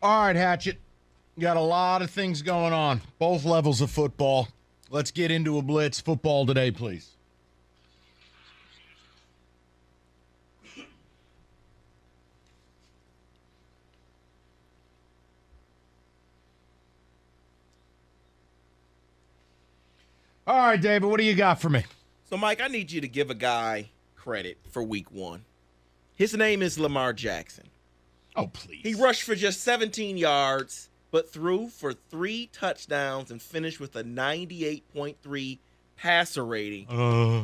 All right, Hatchet. Got a lot of things going on, both levels of football. Let's get into a blitz. Football today, please. All right, David, what do you got for me? So, Mike, I need you to give a guy credit for week one. His name is Lamar Jackson. Oh, please. He rushed for just 17 yards, but threw for 3 touchdowns and finished with a 98.3 passer rating.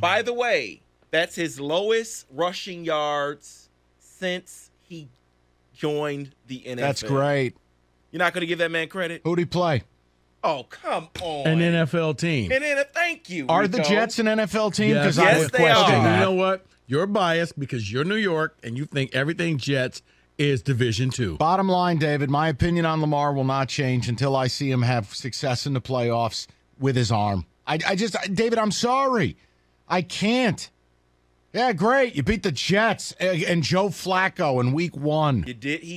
By the way, that's his lowest rushing yards since he joined the NFL. That's great. You're not going to give that man credit? Who'd he play? Oh, come on. An NFL team. Thank you, Are Rico. the Jets an NFL team? Yes, I would they question are. that. You know what? You're biased because you're New York and you think everything Jets is Division II. Bottom line, David, my opinion on Lamar will not change until I see him have success in the playoffs with his arm. David, I'm sorry. I can't. Yeah, great. You beat the Jets and Joe Flacco in week one. He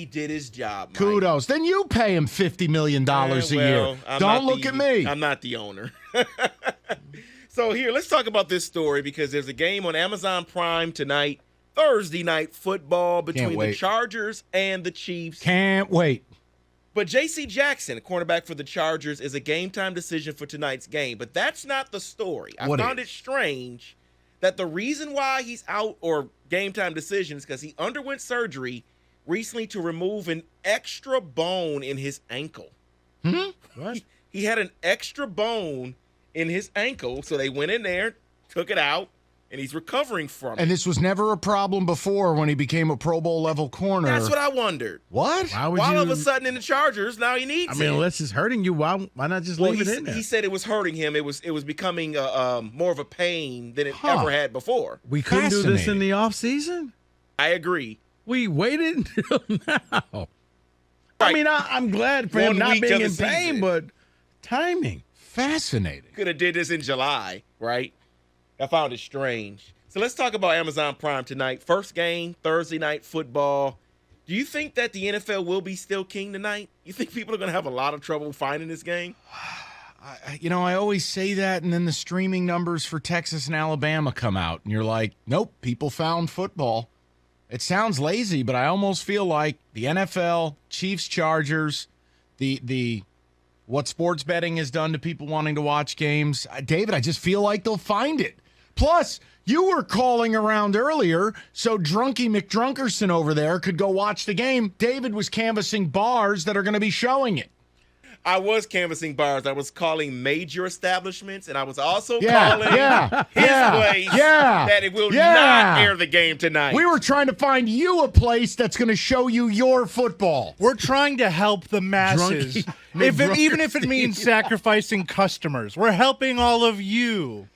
did his job, Mike. Kudos. Then you pay him $50 million a year. Don't look at me. I'm not the owner. So here, let's talk about this story because there's a game on Amazon Prime tonight, Thursday night football between the Chargers and the Chiefs. Can't wait. But J.C. Jackson, a cornerback for the Chargers, is a game-time decision for tonight's game. But that's not the story. I found it strange that the reason why he's out or game-time decision is because he underwent surgery recently to remove an extra bone in his ankle. What? He had an extra bone in his ankle, so they went in there, took it out, and he's recovering from it. And this was never a problem before when he became a Pro Bowl level corner. That's what I wondered. What? Why would Why you? all of a sudden in the Chargers, now he needs it. I mean, unless it's hurting you, why not just leave it in there? He said it was hurting him. It was becoming more of a pain than it ever had before. We couldn't do this in the off season. I agree. We waited until now. I mean, I'm glad for him not being in pain, but timing. Fascinating. Could have did this in July, right? I found it strange. So let's talk about Amazon Prime tonight. First game, Thursday night football. Do you think that the NFL will be still king tonight? You think people are going to have a lot of trouble finding this game? I always say that, and then the streaming numbers for Texas and Alabama come out, and you're like, nope, people found football. It sounds lazy, but I almost feel like the NFL, Chiefs, Chargers, the what sports betting has done to people wanting to watch games. David, I just feel like they'll find it. Plus, you were calling around earlier, so Drunky McDrunkerson over there could go watch the game. David was canvassing bars that are going to be showing it. I was canvassing bars. I was calling major establishments, and I was also calling his place that it will not air the game tonight. We were trying to find you a place that's going to show you your football. We're trying to help the masses, even if it means sacrificing customers. We're helping all of you.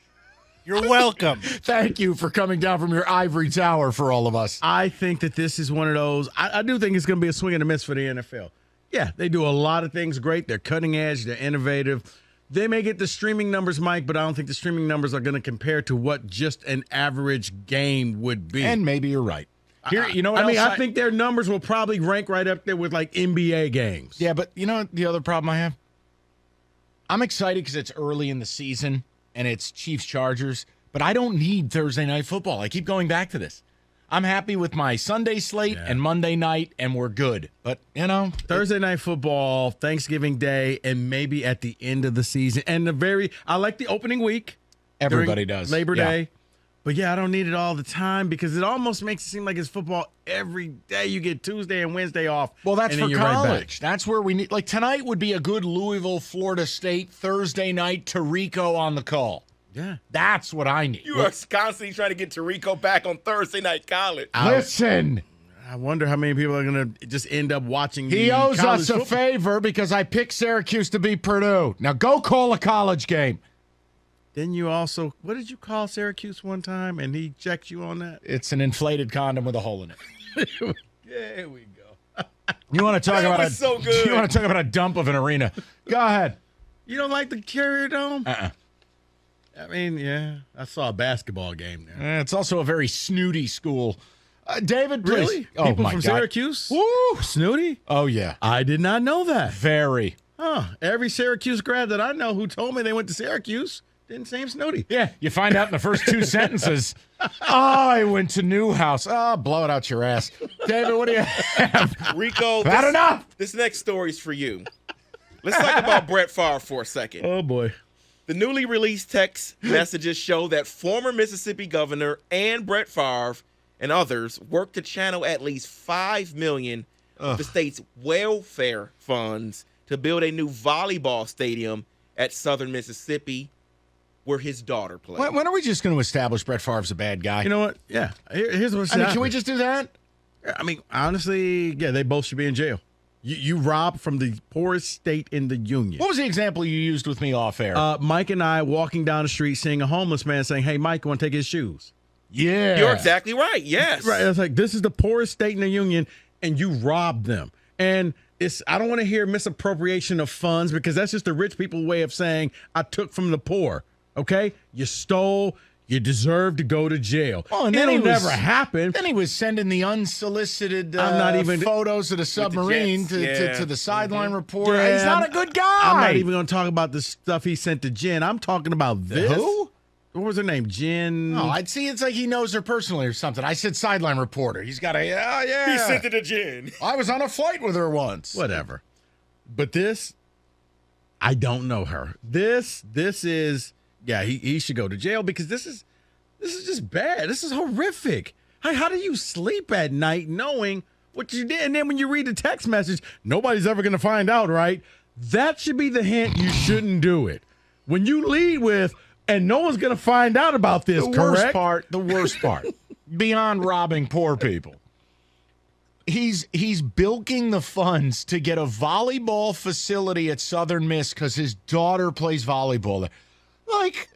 You're welcome. Thank you for coming down from your ivory tower for all of us. I think that this is one of those. I do think it's going to be a swing and a miss for the NFL. Yeah, they do a lot of things great. They're cutting edge. They're innovative. They may get the streaming numbers, Mike, but I don't think the streaming numbers are going to compare to what just an average game would be. And maybe you're right. Here, you know what I think their numbers will probably rank right up there with like NBA games. Yeah, but you know the other problem I have? I'm excited because it's early in the season and it's Chiefs-Chargers, but I don't need Thursday night football. I keep going back to this. I'm happy with my Sunday slate and Monday night, and we're good. But, Thursday night football, Thanksgiving Day, and maybe at the end of the season. And I like the opening week. Everybody does. Labor Day. But, I don't need it all the time because it almost makes it seem like it's football every day. You get Tuesday and Wednesday off. Well, that's for college. Right, that's where we need. Like, tonight would be a good Louisville, Florida State, Thursday night to Rico on the call. Yeah. That's what I need. You are constantly trying to get Rico back on Thursday night college. Listen. I wonder how many people are going to just end up watching He owes us a favor because I picked Syracuse to beat Purdue. Now go call a college game. Then you also, what did you call Syracuse one time? And he checked you on that? It's an inflated condom with a hole in it. There we go. You want to talk about so good. You want to talk about a dump of an arena? Go ahead. You don't like the Carrier Dome? I mean, I saw a basketball game there. It's also a very snooty school. David, please. Really? Oh, People my from God. Syracuse? Woo! Snooty? Oh, yeah. I did not know that. Very. Every Syracuse grad that I know who told me they went to Syracuse didn't seem snooty. Yeah, you find out in the first two sentences. I went to Newhouse. Oh, blow it out your ass. David, what do you have? Rico, Not enough. This next story's for you. Let's talk about Brett Favre for a second. Oh, boy. The newly released text messages show that former Mississippi governor and Brett Favre and others worked to channel at least $5 million of the state's welfare funds to build a new volleyball stadium at Southern Mississippi, where his daughter plays. When are we just going to establish Brett Favre's a bad guy? You know what? Yeah. Here's what's I mean, happening. can we just do that? I mean, honestly, yeah, they both should be in jail. You robbed from the poorest state in the union. What was the example you used with me off air? Mike and I walking down the street seeing a homeless man saying, "Hey, Mike, you want to take his shoes?" Yeah. You're exactly right. Yes. Right. It's like, this is the poorest state in the union, and you robbed them. And I don't want to hear misappropriation of funds, because that's just the rich people way of saying I took from the poor. Okay? You stole. You deserve to go to jail. Oh, and then it'll he was- never happen. Then he was sending the unsolicited I'm not even- photos of the submarine jets, yeah. to the sideline reporter. Yeah, He's not a good guy. I'm not even going to talk about the stuff he sent to Jen. I'm talking about this. Who? What was her name? Jen. Oh, I'd see it's like he knows her personally or something. I said sideline reporter. He's got a, yeah. He sent it to Jen. I was on a flight with her once. Whatever. But this, I don't know her. This is, yeah, he should go to jail, because this is just bad. This is horrific. How do you sleep at night knowing what you did? And then when you read the text message, nobody's ever going to find out, right? That should be the hint you shouldn't do it. When you lead with, and no one's going to find out about this, correct? The worst part, beyond robbing poor people, he's bilking the funds to get a volleyball facility at Southern Miss because his daughter plays volleyball there. Like,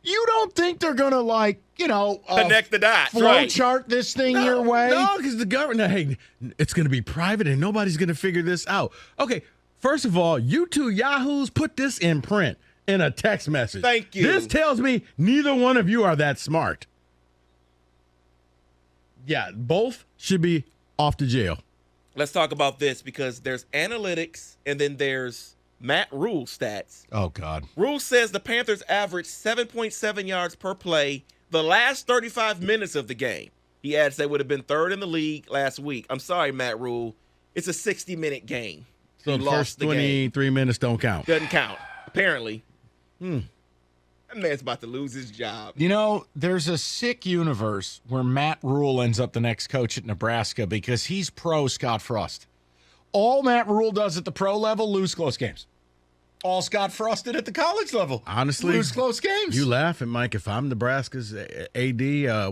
you don't think they're going to, Connect the dots, flow right? chart this thing your way? No, because the government, hey, it's going to be private and nobody's going to figure this out. Okay, first of all, you two yahoos, put this in print in a text message. Thank you. This tells me neither one of you are that smart. Yeah, both should be off to jail. Let's talk about this, because there's analytics and then there's Matt Rule stats. Oh, God. Rule says the Panthers averaged 7.7 yards per play the last 35 minutes of the game. He adds they would have been third in the league last week. I'm sorry, Matt Rule. It's a 60-minute game. So He the lost first the game. 23 minutes don't count. Doesn't count, apparently. That man's about to lose his job. You know, there's a sick universe where Matt Rule ends up the next coach at Nebraska because he's pro Scott Frost. All Matt Rule does at the pro level, lose close games. All Scott Frost did at the college level, Honestly, lose close games. You laughing, Mike. If I'm Nebraska's AD,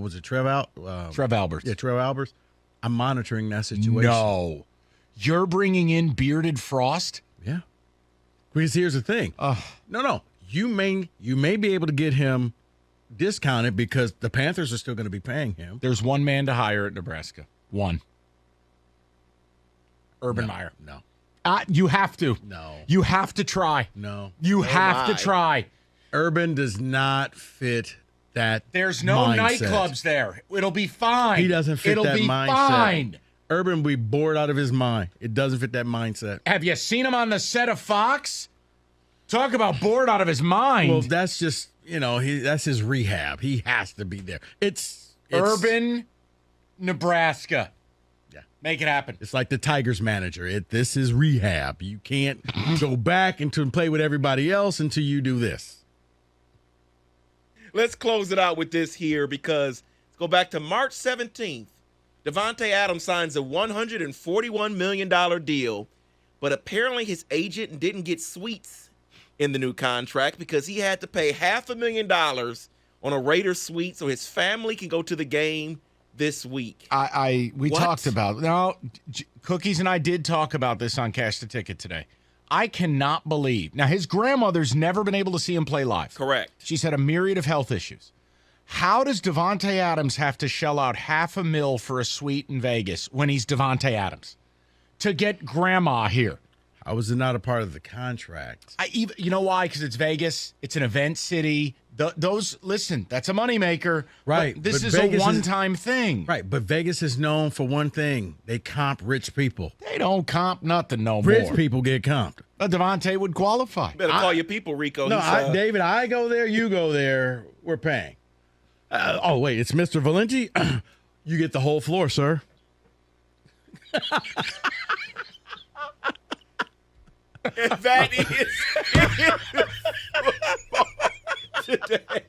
was it Trev Alberts. Yeah, Trev Alberts. I'm monitoring that situation. No. You're bringing in bearded Frost? Yeah. Because here's the thing. No. You may be able to get him discounted because the Panthers are still going to be paying him. There's one man to hire at Nebraska. One. Urban Meyer. No. You have to. No. You have to try. No. You have to my. try. Urban does not fit that There's no mindset. nightclubs there. It'll be fine. He doesn't fit It'll that be mindset. fine. Urban will be bored out of his mind. It doesn't fit that mindset. Have you seen him on the set of Fox? Talk about bored out of his mind. Well, that's just, that's his rehab. He has to be there. It's Urban, Nebraska. Yeah. Make it happen. It's like the Tigers manager. This is rehab. You can't go back and play with everybody else until you do this. Let's close it out with this here, because let's go back to March 17th. Davante Adams signs a $141 million deal, but apparently his agent didn't get sweets in the new contract because he had to pay $500,000 on a Raiders suite so his family can go to the game this week. We What? talked about Cookies and I did talk about this on Cash the Ticket today. I cannot believe. Now, his grandmother's never been able to see him play live. Correct. She's had a myriad of health issues. How does Davante Adams have to shell out $500,000 for a suite in Vegas when he's Davante Adams to get grandma here? How was it not a part of the contract? You know why? Because it's Vegas. It's an event city. Listen, that's a moneymaker. Right. This but is Vegas a one-time thing. Right. But Vegas is known for one thing. They comp rich people. They don't comp nothing no Rich more. people get comped. Davante would qualify. Better call your people, Rico. No, David, I go there, you go there. We're paying. Wait, it's Mr. Valenti? You get the whole floor, sir. And that is today.